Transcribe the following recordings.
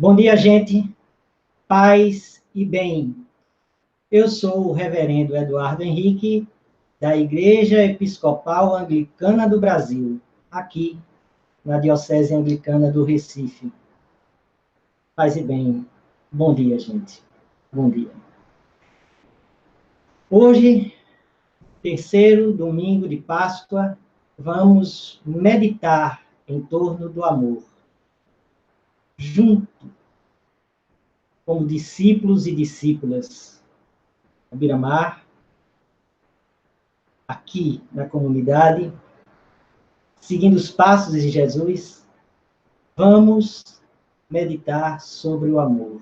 Bom dia, gente. Paz e bem. Eu sou o reverendo Eduardo Henrique, da Igreja Episcopal Anglicana do Brasil, aqui na Diocese Anglicana do Recife. Paz e bem. Bom dia, gente. Bom dia. Hoje, terceiro domingo de Páscoa, vamos meditar em torno do amor. Junto, como discípulos e discípulas, a Beira-Mar, aqui na comunidade, seguindo os passos de Jesus, vamos meditar sobre o amor.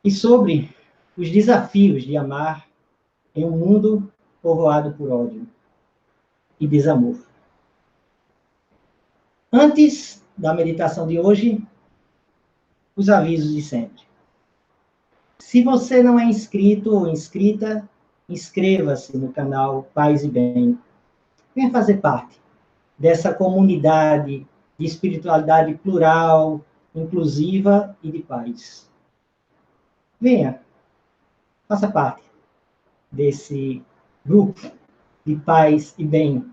E sobre os desafios de amar em um mundo povoado por ódio e desamor. Antes da meditação de hoje, os avisos de sempre. Se você não é inscrito ou inscrita, inscreva-se no canal Paz e Bem. Venha fazer parte dessa comunidade de espiritualidade plural, inclusiva e de paz. Venha, faça parte desse grupo de paz e bem.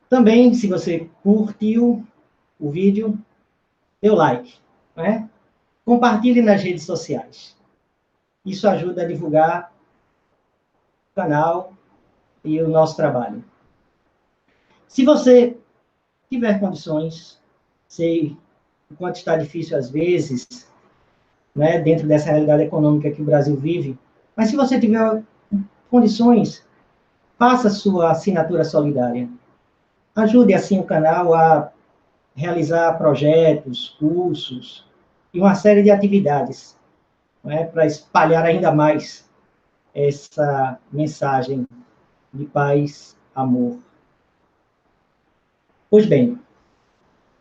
Também, se você curtiu o vídeo, dê o like, né? Compartilhe nas redes sociais. Isso ajuda a divulgar o canal e o nosso trabalho. Se você tiver condições, sei o quanto está difícil às vezes, né, dentro dessa realidade econômica que o Brasil vive, mas se você tiver condições, faça sua assinatura solidária. Ajude, assim, o canal a realizar projetos, cursos e uma série de atividades, né, para espalhar ainda mais essa mensagem de paz, amor. Pois bem,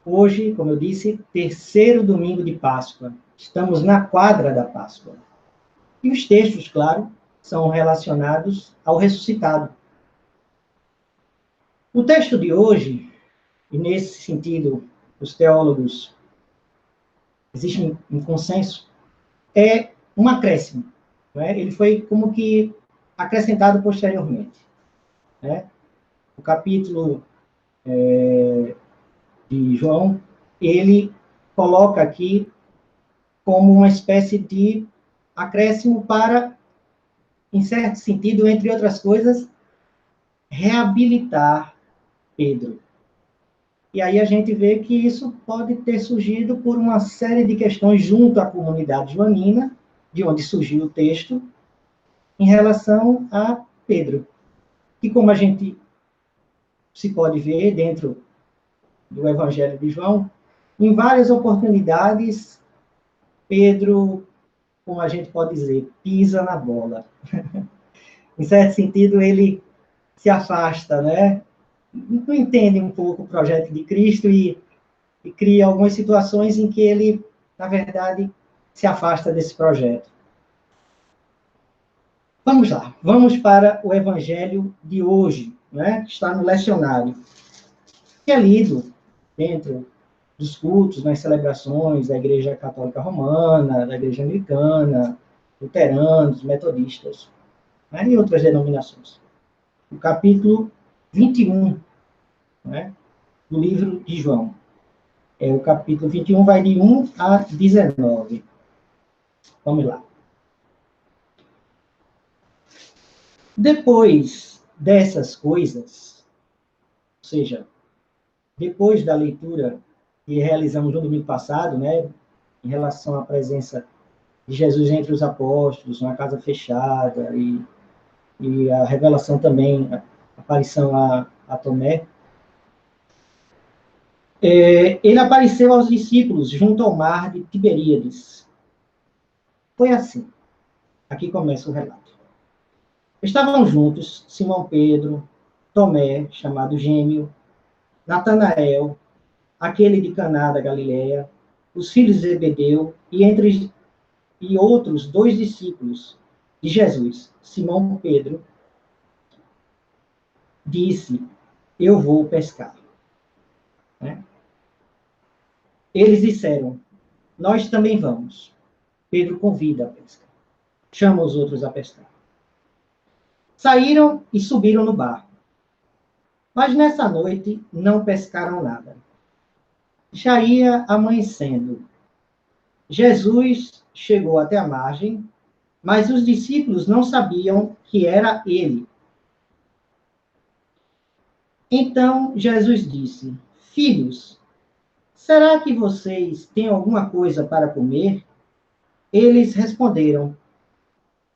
hoje, como eu disse, terceiro domingo de Páscoa. Estamos na quadra da Páscoa. E os textos, claro, são relacionados ao ressuscitado. O texto de hoje, e nesse sentido, os teólogos, existe um consenso, é um acréscimo. Né? Ele foi como que acrescentado posteriormente. Né? O capítulo de João, ele coloca aqui como uma espécie de acréscimo para, em certo sentido, entre outras coisas, reabilitar Pedro. E aí a gente vê que isso pode ter surgido por uma série de questões junto à comunidade joanina, de onde surgiu o texto, em relação a Pedro. E como a gente se pode ver dentro do Evangelho de João, em várias oportunidades, Pedro, como a gente pode dizer, pisa na bola. Em certo sentido, ele se afasta, né? Não entende um pouco o projeto de Cristo e cria algumas situações em que ele, na verdade, se afasta desse projeto. Vamos lá, vamos para o Evangelho de hoje, né? Que está no lecionário, que é lido dentro dos cultos, nas celebrações da Igreja Católica Romana, da Igreja Anglicana, luteranos, metodistas, né? E outras denominações. O capítulo 21, né? Do livro de João. O capítulo 21 vai de 1 a 19. Vamos lá. Depois dessas coisas, ou seja, depois da leitura que realizamos no domingo passado, né, em relação à presença de Jesus entre os apóstolos, na casa fechada, e a revelação também, a aparição a Tomé, ele apareceu aos discípulos junto ao mar de Tiberíades. Foi assim. Aqui começa o relato. Estavam juntos Simão Pedro, Tomé, chamado Gêmeo, Natanael, aquele de Caná da Galileia, os filhos de Zebedeu e outros dois discípulos de Jesus. Simão Pedro disse: Eu vou pescar. né? Eles disseram, nós também vamos. Pedro convida a pesca. Chama os outros a pescar. Saíram e subiram no barco. Mas nessa noite não pescaram nada. Já ia amanhecendo. Jesus chegou até a margem, mas os discípulos não sabiam que era ele. Então Jesus disse, filhos, será que vocês têm alguma coisa para comer? Eles responderam,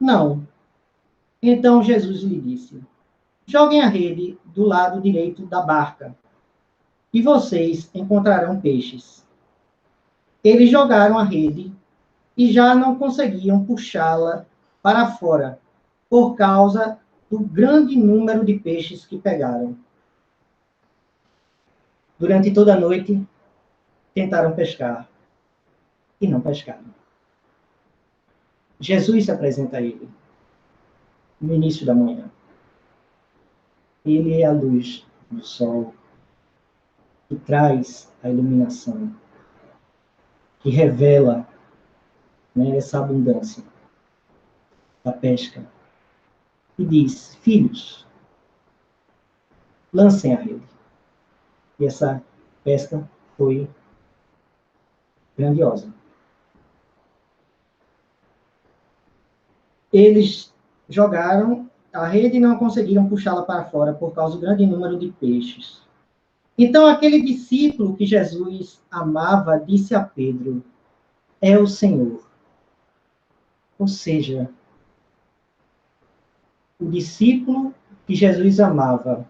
não. Então Jesus lhe disse, joguem a rede do lado direito da barca, e vocês encontrarão peixes. Eles jogaram a rede e já não conseguiam puxá-la para fora, por causa do grande número de peixes que pegaram. Durante toda a noite, tentaram pescar e não pescaram. Jesus se apresenta a ele no início da manhã. Ele é a luz do sol que traz a iluminação, que revela, né, essa abundância da pesca. E diz, filhos, lancem a rede. E essa pesca foi grandiosa. Eles jogaram a rede e não conseguiram puxá-la para fora por causa do grande número de peixes. Então, aquele discípulo que Jesus amava disse a Pedro, é o Senhor. Ou seja, o discípulo que Jesus amava,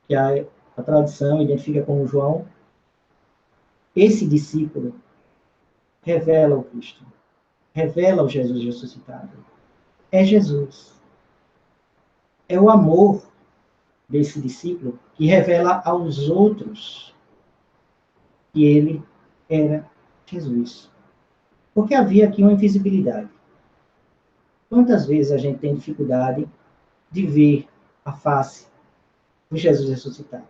que a tradição identifica como João, esse discípulo revela o Cristo, revela o Jesus ressuscitado. É Jesus. É o amor desse discípulo que revela aos outros que ele era Jesus. Porque havia aqui uma invisibilidade. Quantas vezes a gente tem dificuldade de ver a face do Jesus ressuscitado?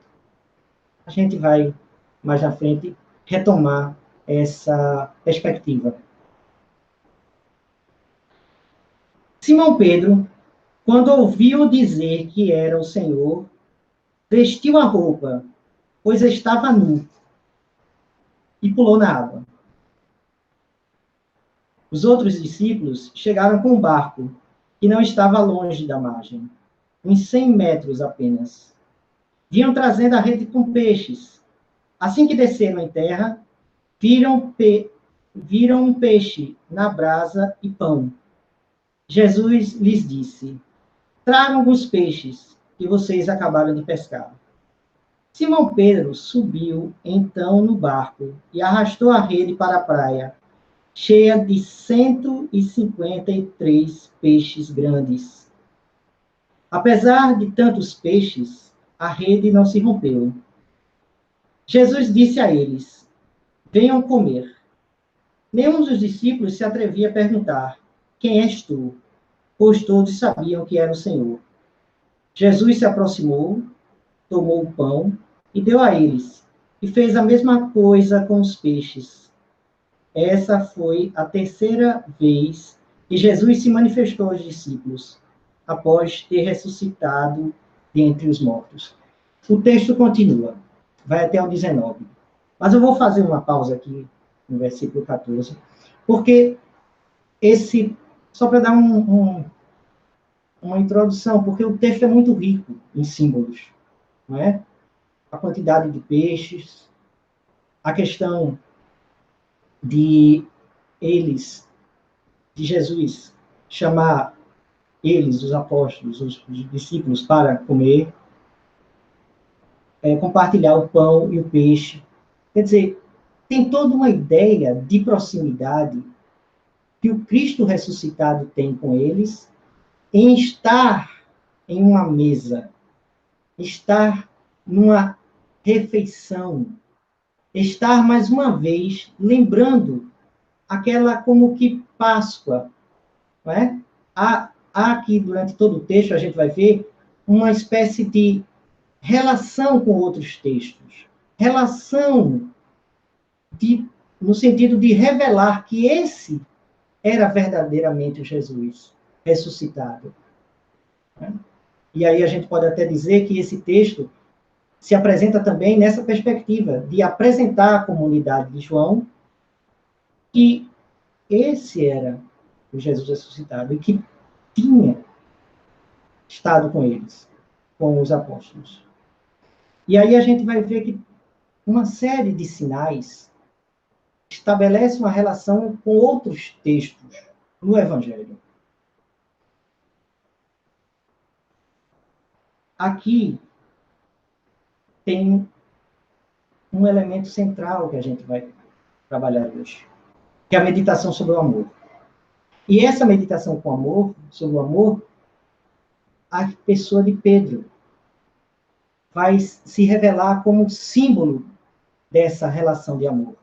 A gente vai, mais na frente, retomar essa perspectiva. Simão Pedro, quando ouviu dizer que era o Senhor, vestiu a roupa, pois estava nu, e pulou na água. Os outros discípulos chegaram com um barco, que não estava longe da margem, uns 100 metros apenas. Vinham trazendo a rede com peixes. Assim que desceram em terra, viram um peixe na brasa e pão. Jesus lhes disse, tragam alguns peixes que vocês acabaram de pescar. Simão Pedro subiu então no barco e arrastou a rede para a praia, cheia de 153 peixes grandes. Apesar de tantos peixes, a rede não se rompeu. Jesus disse a eles, venham comer. Nenhum dos discípulos se atrevia a perguntar, quem és tu? Pois todos sabiam que era o Senhor. Jesus se aproximou, tomou o pão e deu a eles, e fez a mesma coisa com os peixes. Essa foi a terceira vez que Jesus se manifestou aos discípulos, após ter ressuscitado dentre os mortos. O texto continua, vai até o 19. Mas eu vou fazer uma pausa aqui, no versículo 14, porque só para dar uma introdução, porque o texto é muito rico em símbolos, não é? A quantidade de peixes, a questão de Jesus, chamar eles, os apóstolos, os discípulos, para comer, compartilhar o pão e o peixe. Quer dizer, tem toda uma ideia de proximidade que o Cristo ressuscitado tem com eles, em estar em uma mesa, estar numa refeição, estar mais uma vez lembrando aquela como que Páscoa, não é? Há aqui, durante todo o texto, a gente vai ver uma espécie de relação com outros textos. relação no sentido de revelar que esse era verdadeiramente o Jesus ressuscitado. E aí a gente pode até dizer que esse texto se apresenta também nessa perspectiva de apresentar à comunidade de João que esse era o Jesus ressuscitado e que tinha estado com eles, com os apóstolos. E aí a gente vai ver que uma série de sinais estabelece uma relação com outros textos no Evangelho. Aqui tem um elemento central que a gente vai trabalhar hoje, que é a meditação sobre o amor. E essa meditação com amor, sobre o amor, a pessoa de Pedro vai se revelar como símbolo dessa relação de amor.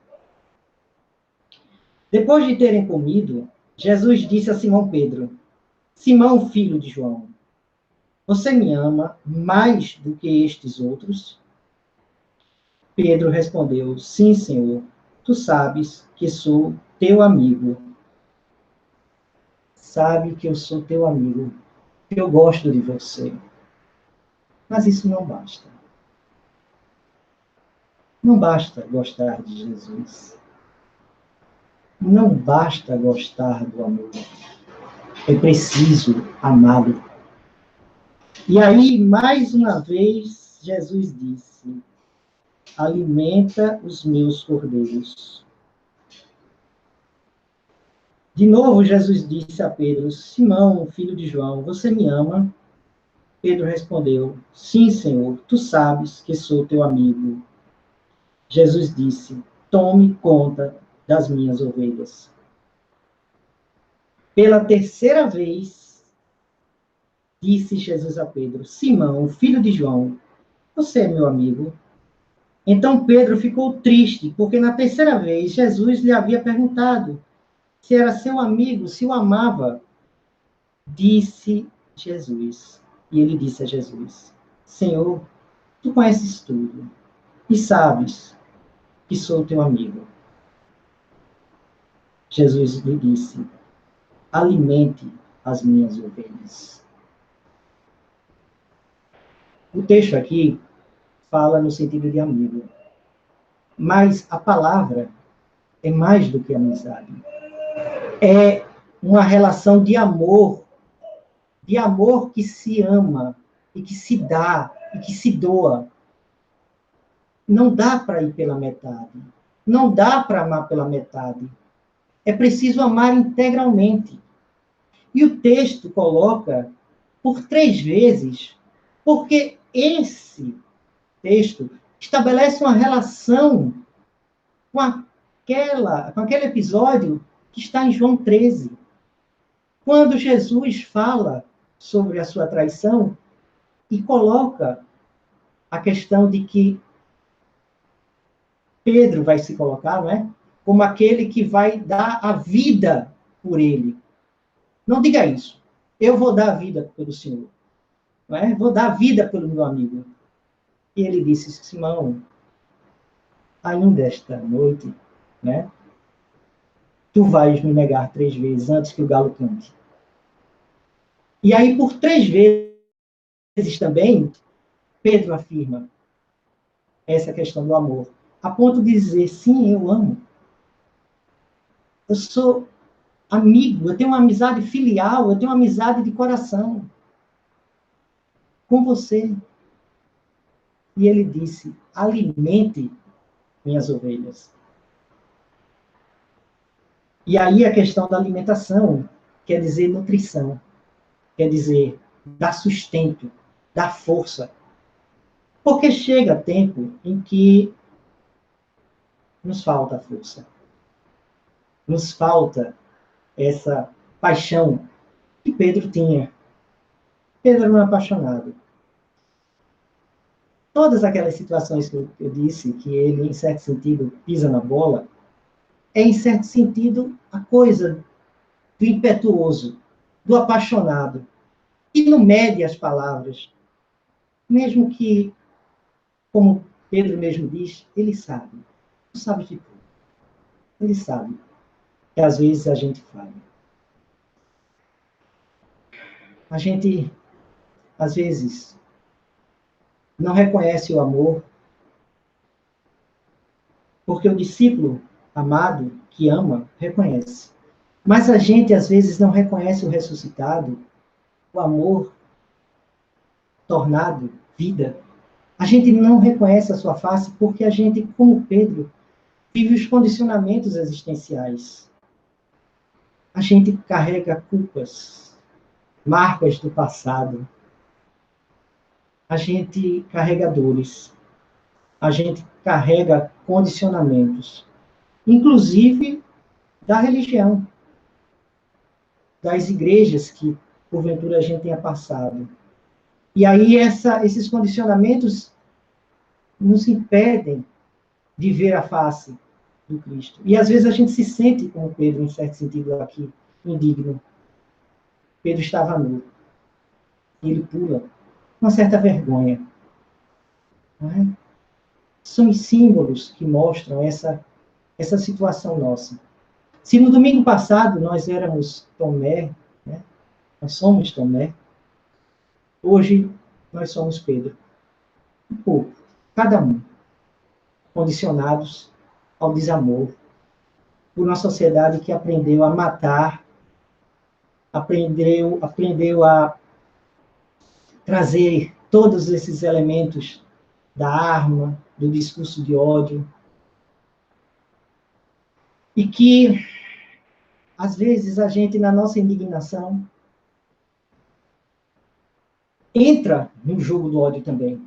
Depois de terem comido, Jesus disse a Simão Pedro: Simão, filho de João, você me ama mais do que estes outros? Pedro respondeu: Sim, Senhor, tu sabes que sou teu amigo. Sabe que eu sou teu amigo, que eu gosto de você. Mas isso não basta. Não basta gostar de Jesus. Não basta gostar do amor. É preciso amá-lo. E aí, mais uma vez, Jesus disse: alimenta os meus cordeiros. De novo, Jesus disse a Pedro: Simão, filho de João, você me ama? Pedro respondeu: Sim, Senhor, tu sabes que sou teu amigo. Jesus disse: tome conta das minhas ovelhas. Pela terceira vez, disse Jesus a Pedro: Simão, filho de João, você é meu amigo? Então Pedro ficou triste, porque na terceira vez Jesus lhe havia perguntado se era seu amigo, se o amava. Disse Jesus. E ele disse a Jesus: Senhor, tu conheces tudo e sabes que sou teu amigo. Jesus lhe disse: alimente as minhas ovelhas. O texto aqui fala no sentido de amigo, mas a palavra é mais do que amizade. É uma relação de amor que se ama e que se dá e que se doa. Não dá para ir pela metade. Não dá para amar pela metade. É preciso amar integralmente. E o texto coloca por 3 vezes, porque esse texto estabelece uma relação com aquele episódio que está em João 13. Quando Jesus fala sobre a sua traição e coloca a questão de que Pedro vai se colocar, não é? Como aquele que vai dar a vida por ele. Não diga isso. Eu vou dar a vida pelo Senhor. Não é? Vou dar a vida pelo meu amigo. E ele disse: Simão, ainda esta noite, né? Tu vais me negar 3 vezes antes que o galo cante. E aí, por 3 vezes também, Pedro afirma essa questão do amor, a ponto de dizer: sim, eu amo. Eu sou amigo, eu tenho uma amizade filial, eu tenho uma amizade de coração com você. E ele disse: alimente minhas ovelhas. E aí a questão da alimentação quer dizer nutrição, quer dizer dar sustento, dar força. Porque chega tempo em que nos falta força. Nos falta essa paixão que Pedro tinha. Pedro era um apaixonado. Todas aquelas situações que eu disse, que ele, em certo sentido, pisa na bola, é, em certo sentido, a coisa do impetuoso, do apaixonado, que não mede as palavras, mesmo que, como Pedro mesmo diz, ele sabe. Não sabe de tudo. Ele sabe que às vezes a gente falha. A gente, às vezes, não reconhece o amor, porque o discípulo amado, que ama, reconhece. Mas a gente, às vezes, não reconhece o ressuscitado, o amor tornado vida. A gente não reconhece a sua face porque a gente, como Pedro, vive os condicionamentos existenciais. A gente carrega culpas, marcas do passado. A gente carrega dores. A gente carrega condicionamentos, inclusive da religião, das igrejas que, porventura, a gente tenha passado. E aí esses condicionamentos nos impedem de ver a face do Cristo. E às vezes a gente se sente, como Pedro, em certo sentido aqui, indigno. Pedro estava nu. E ele pula. Uma certa vergonha. Não é? São os símbolos que mostram essa situação nossa. Se no domingo passado nós éramos Tomé, né? Nós somos Tomé, hoje nós somos Pedro. Um pouco, cada um, condicionados ao desamor, por uma sociedade que aprendeu a matar, aprendeu a trazer todos esses elementos da arma, do discurso de ódio, e que, às vezes, a gente, na nossa indignação, entra no jogo do ódio também,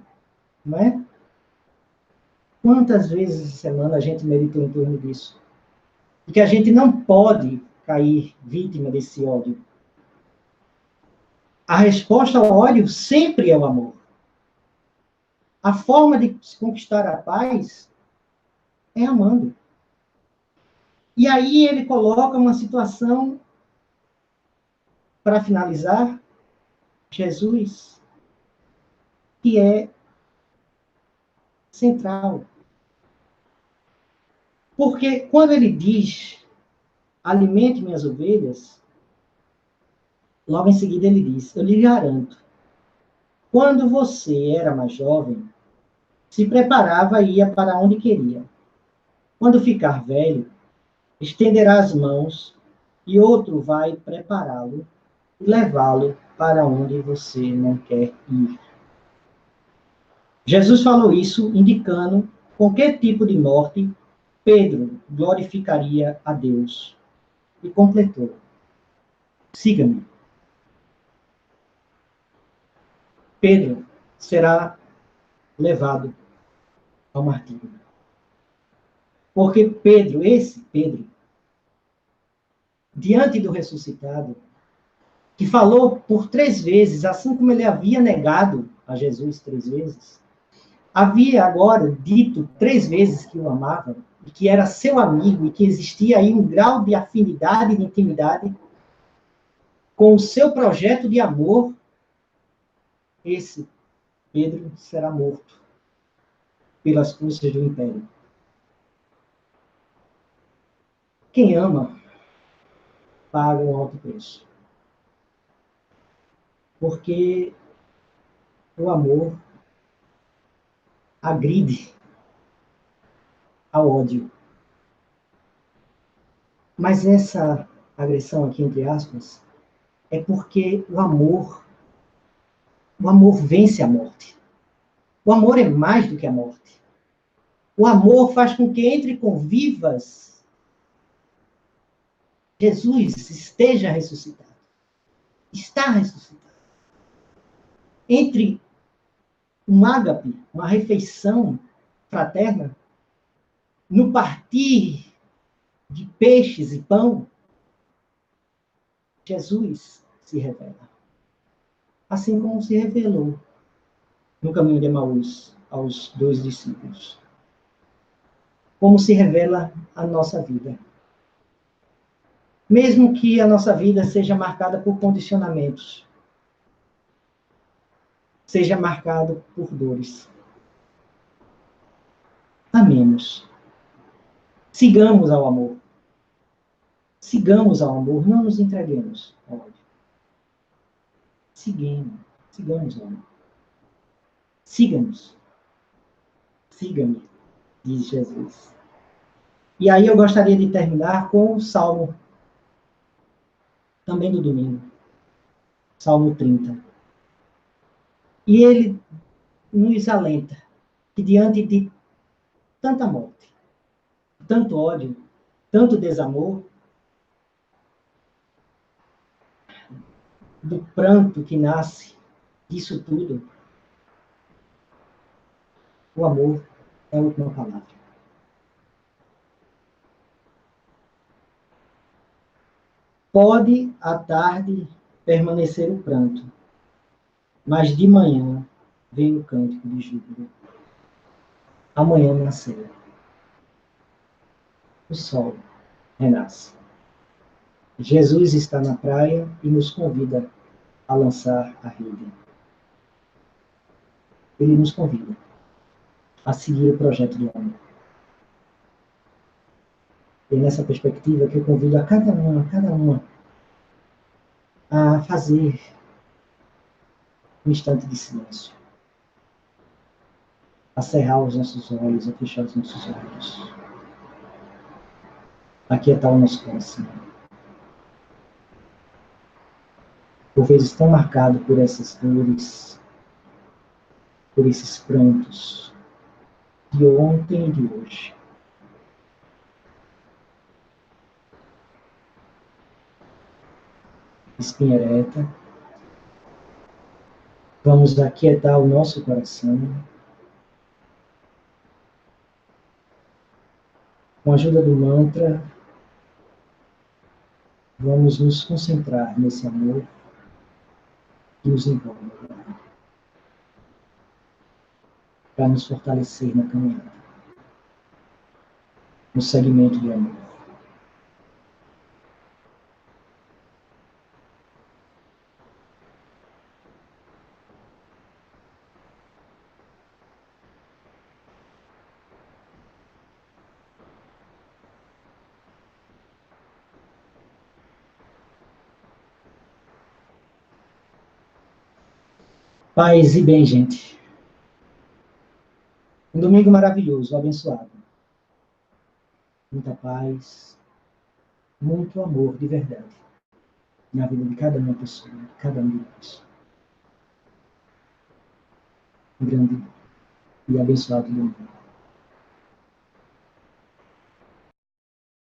não é? Quantas vezes essa semana a gente meditou em torno disso? E que a gente não pode cair vítima desse ódio. A resposta ao ódio sempre é o amor. A forma de conquistar a paz é amando. E aí ele coloca uma situação, para finalizar, Jesus, que é central. Porque quando ele diz, alimente minhas ovelhas, logo em seguida ele diz, eu lhe garanto, quando você era mais jovem, se preparava e ia para onde queria. Quando ficar velho, estenderá as mãos e outro vai prepará-lo e levá-lo para onde você não quer ir. Jesus falou isso indicando com que tipo de morte Pedro glorificaria a Deus. E completou: siga-me. Pedro será levado ao martírio. Porque Pedro, esse Pedro, diante do ressuscitado, que falou por 3 vezes, assim como ele havia negado a Jesus 3 vezes, havia agora dito 3 vezes que o amava, e que era seu amigo, e que existia aí um grau de afinidade, de intimidade, com o seu projeto de amor, esse Pedro será morto pelas forças do império. Quem ama, paga um alto preço. Porque o amor agride ao ódio. Mas essa agressão aqui, entre aspas, é porque o amor vence a morte. O amor é mais do que a morte. O amor faz com que entre convivas Jesus esteja ressuscitado. Está ressuscitado. Entre um ágape, uma refeição fraterna, no partir de peixes e pão, Jesus se revela. Assim como se revelou no caminho de Emaús aos 2 discípulos. Como se revela a nossa vida. Mesmo que a nossa vida seja marcada por condicionamentos, seja marcada por dores. amemos. Sigamos ao amor. Sigamos ao amor, não nos entreguemos ao ódio. Sigamos ao amor. Siga-nos. Siga-me, diz Jesus. E aí eu gostaria de terminar com o Salmo, também do domingo. Salmo 30. E ele nos alenta que diante de tanta morte, tanto ódio, tanto desamor, do pranto que nasce disso tudo, o amor é a última palavra. Pode à tarde permanecer o pranto, mas de manhã vem o cântico de júbilo. Amanhã nascerá. O sol renasce. Jesus está na praia e nos convida a lançar a rede. Ele nos convida a seguir o projeto do amor. E é nessa perspectiva que eu convido a cada uma, a fazer um instante de silêncio. A cerrar os nossos olhos, a fechar os nossos olhos. Aquietar o nosso coração. Por vezes tão marcado por essas dores, por esses prantos, de ontem e de hoje. Espinha ereta. Vamos aquietar o nosso coração. Com a ajuda do mantra, vamos nos concentrar nesse amor que nos envolve, para nos fortalecer na caminhada, no segmento do amor. Paz e bem, gente. Um domingo maravilhoso, abençoado. Muita paz, muito amor de verdade na vida de cada uma pessoa, de cada um de nós. Um grande e abençoado domingo.